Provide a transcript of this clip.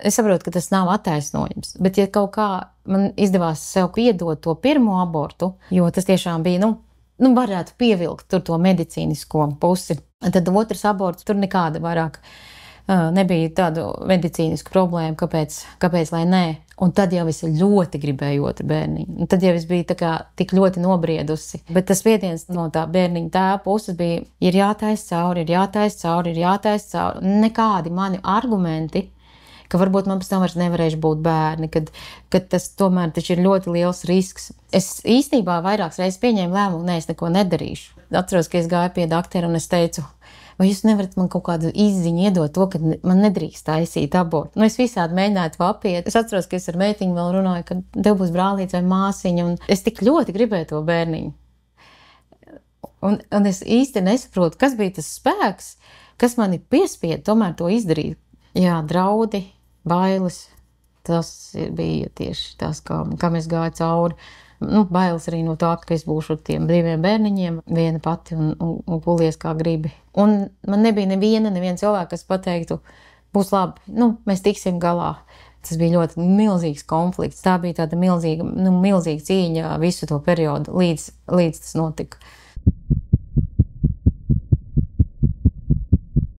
Es saprotu, ka tas nav attaisnojums, bet ja kaut kā man izdevās sev piedot to pirmo abortu, jo tas tiešām bija, varētu pievilkt tur to medicīnisko pusi, tad otrs aborts tur nekāda vairāk nebija tādu medicīnisku problēmu, kāpēc lai nē. Un tad jau es ļoti gribēju otru bērniņu. Un tad jau es biju tik ļoti nobriedusi. Bet tas spiediens no tā bērniņa tēva puses bija, ir jātaisa cauri. Nekādi mani argumenti, ka varbūt man pēc tam vairs nevarēšu būt bērni, kad tas tomēr taču ir ļoti liels risks. Es īstenībā vairākas reizes pieņēmu lēmumu, es neko nedarīšu. Atceros, ka es gāju pie doktora un es teicu, vai jūs nevarat man kaut kādu izziņu iedot to, ka man nedrīkst taisīt abortu? Es visādi mēģināju to apiet. Es atceros, ka es ar meitiņu vēl runāju, ka tev būs brālīts vai māsiņa, un es tik ļoti gribēju to bērniņu. Un es īsti nesaprotu, kas bija tas spēks, kas mani piespieda tomēr to izdarīt. Jā, draudi, bailes, tas bija tieši tas, kā mēs gāju cauri. Bailes arī no tā, ka es būšu ar tiem brīviem bērniņiem viena pati un gulies kā gribi. Un man nebija neviena cilvēka, kas pateiktu, būs labi, mēs tiksim galā. Tas bija ļoti milzīgs konflikts. Tā bija tāda milzīga cīņa visu to periodu, līdz tas notika.